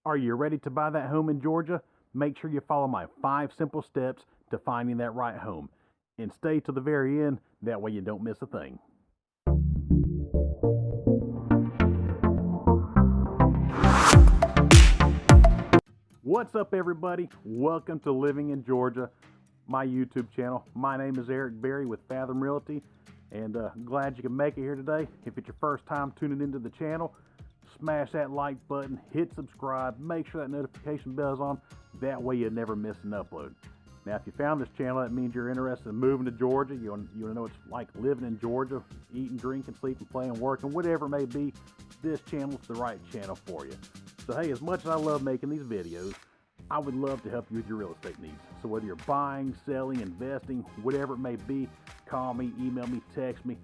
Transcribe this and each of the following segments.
Are you ready to buy that home in Georgia? Make sure you follow my 5 simple steps to finding that right home. And stay to the very end, that way you don't miss a thing. What's up, everybody? Welcome to Living in Georgia, my YouTube channel. My name is Eric Berry with Fathom Realty, and glad you can make it here today. If it's your first time tuning into the channel, smash that like button, hit subscribe, make sure that notification bell is on. That way you never miss an upload. Now, if you found this channel, that means you're interested in moving to Georgia. You want to know what it's like living in Georgia, eating, drinking, sleeping, playing, working, whatever it may be. This channel is the right channel for you. So hey, as much as I love making these videos, I would love to help you with your real estate needs. So whether you're buying, selling, investing, whatever it may be, call me, email me, text me.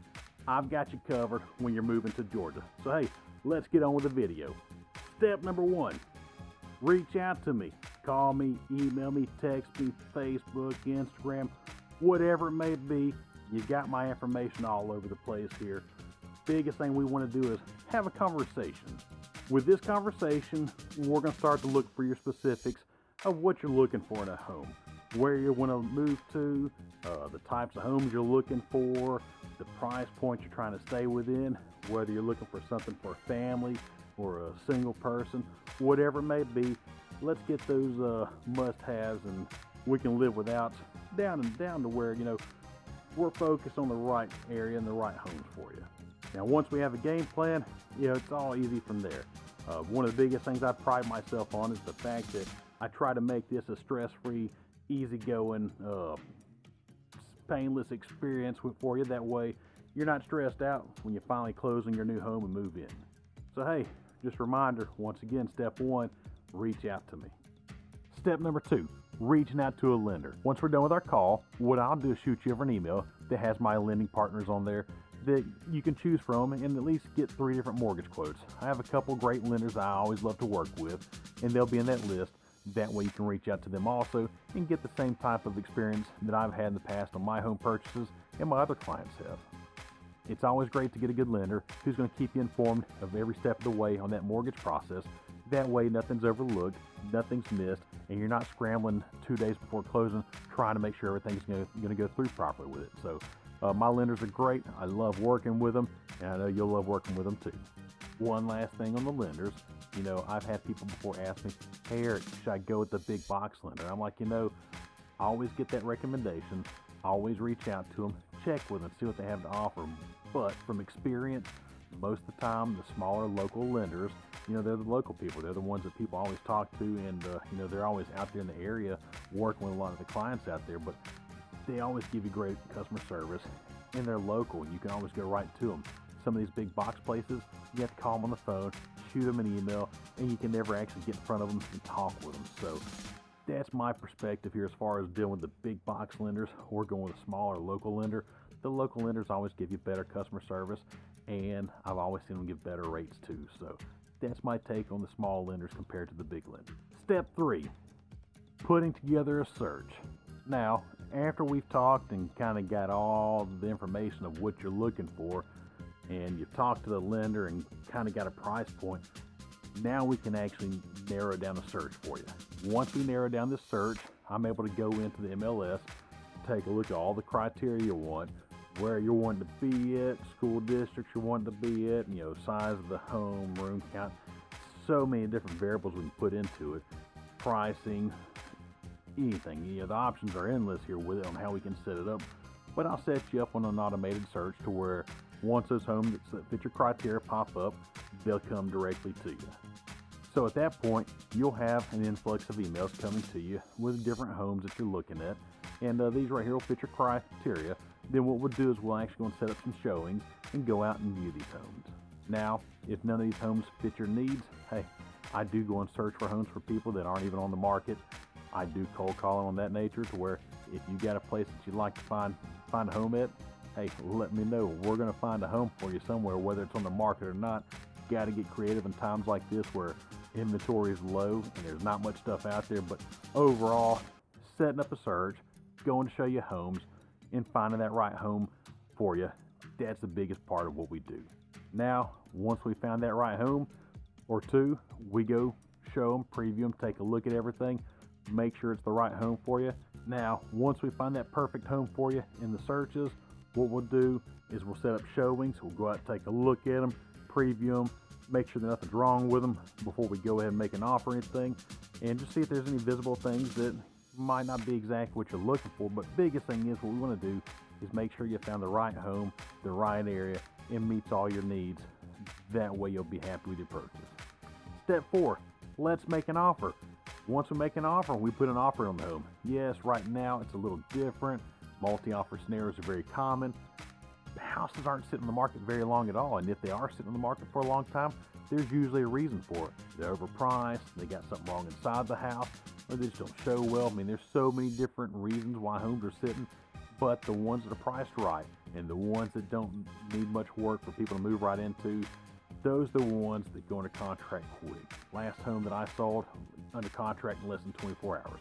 I've got you covered when you're moving to Georgia. So hey, let's get on with the video. Step number 1, reach out to me. Call me, email me, text me, Facebook, Instagram, whatever it may be. You got my information all over the place here. Biggest thing we want to do is have a conversation. With this conversation, we're going to start to look for your specifics of what you're looking for in a home, where you want to move to, the types of homes you're looking for, the price point you're trying to stay within, whether you're looking for something for a family or a single person, whatever it may be. Let's get those must-haves and we can live without down to where, we're focused on the right area and the right homes for you. Now, once we have a game plan, it's all easy from there. One of the biggest things I pride myself on is the fact that I try to make this a stress-free, easygoing, painless experience for you. That way, you're not stressed out when you finally close on your new home and move in. So hey, just a reminder, once again, step 1, reach out to me. Step number 2, reaching out to a lender. Once we're done with our call, what I'll do is shoot you over an email that has my lending partners on there that you can choose from and at least get 3 different mortgage quotes. I have a couple great lenders I always love to work with, and they'll be in that list. That way you can reach out to them also and get the same type of experience that I've had in the past on my home purchases and my other clients have. It's always great to get a good lender who's going to keep you informed of every step of the way on that mortgage process. That way nothing's overlooked, nothing's missed, and you're not scrambling 2 days before closing trying to make sure everything's going to go through properly with it. So my lenders are great. I love working with them, and I know you'll love working with them too. One last thing on the lenders. I've had people before ask me, hey Eric, should I go with the big box lender? I'm like, I always get that recommendation. Always reach out to them, check with them, see what they have to offer. But from experience, most of the time, the smaller local lenders, they're the local people. They're the ones that people always talk to, and they're always out there in the area working with a lot of the clients out there. But they always give you great customer service, and they're local. You can always go right to them. Some of these big box places, you have to call them on the phone, shoot them an email, and you can never actually get in front of them and talk with them. So that's my perspective here as far as dealing with the big box lenders or going with a smaller local lender. The local lenders always give you better customer service, and I've always seen them give better rates too. So that's my take on the small lenders compared to the big lenders. Step 3, putting together a search. Now, after we've talked and kind of got all the information of what you're looking for, and you've talked to the lender and kind of got a price point, now we can actually narrow down a search for you. Once we narrow down this search, I'm able to go into the MLS, take a look at all the criteria you want, where you're wanting to be at, school districts you're wanting to be at, size of the home, room count, so many different variables we can put into it, pricing, anything. The options are endless here with it on how we can set it up. But I'll set you up on an automated search to where once those homes that fit your criteria pop up, they'll come directly to you. So at that point, you'll have an influx of emails coming to you with different homes that you're looking at. And these right here will fit your criteria. Then what we'll do is we'll actually go and set up some showings and go out and view these homes. Now, if none of these homes fit your needs, hey, I do go and search for homes for people that aren't even on the market. I do cold calling on that nature to where if you got a place that you'd like to find a home at, hey, let me know. We're going to find a home for you somewhere, whether it's on the market or not. Got to get creative in times like this where inventory is low and there's not much stuff out there. But overall, setting up a search, going to show you homes, and finding that right home for you, that's the biggest part of what we do. Now, once we found that right home or two, we go show them, preview them, take a look at everything, make sure it's the right home for you. Now, once we find that perfect home for you in the searches, what we'll do is we'll set up showings. We'll go out and take a look at them, preview them, make sure that nothing's wrong with them before we go ahead and make an offer or anything, and just see if there's any visible things that might not be exactly what you're looking for. But biggest thing is, what we want to do is make sure you found the right home, the right area, and meets all your needs. That way you'll be happy with your purchase. Step 4, let's make an offer. Once we make an offer, we put an offer on the home. Yes, right now it's a little different. Multi-offer scenarios are very common. Houses aren't sitting on the market very long at all, and if they are sitting on the market for a long time, there's usually a reason for it. They're overpriced, they got something wrong inside the house, or they just don't show well. I mean, there's so many different reasons why homes are sitting, but the ones that are priced right and the ones that don't need much work for people to move right into, those are the ones that go under contract quick. Last home that I sold under contract in less than 24 hours.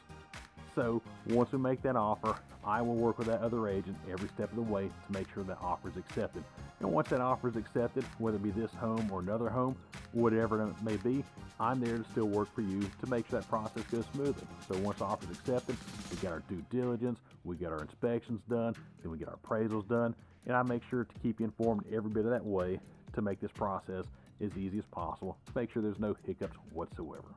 So once we make that offer, I will work with that other agent every step of the way to make sure that offer is accepted. And once that offer is accepted, whether it be this home or another home, whatever it may be, I'm there to still work for you to make sure that process goes smoothly. So once the offer is accepted, we got our due diligence, we got our inspections done, then we get our appraisals done, and I make sure to keep you informed every bit of that way to make this process as easy as possible, to make sure there's no hiccups whatsoever.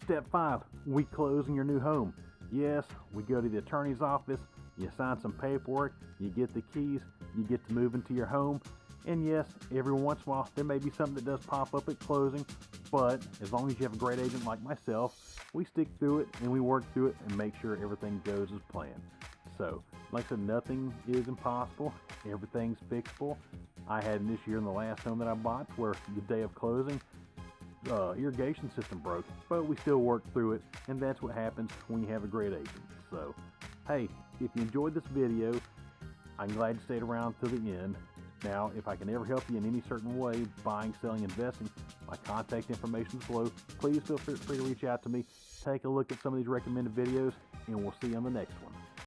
Step 5, we close on your new home. Yes, we go to the attorney's office, you sign some paperwork, you get the keys, you get to move into your home, and yes, every once in a while there may be something that does pop up at closing, but as long as you have a great agent like myself, we stick through it and we work through it and make sure everything goes as planned. So, like I said, nothing is impossible, everything's fixable. I had an issue in the last home that I bought where the day of closing, irrigation system broke, but we still worked through it, and that's what happens when you have a great agent. So, hey, if you enjoyed this video, I'm glad you stayed around to the end. Now, if I can ever help you in any certain way, buying, selling, investing, my contact information is below. Please feel free to reach out to me. Take a look at some of these recommended videos, and we'll see you on the next one.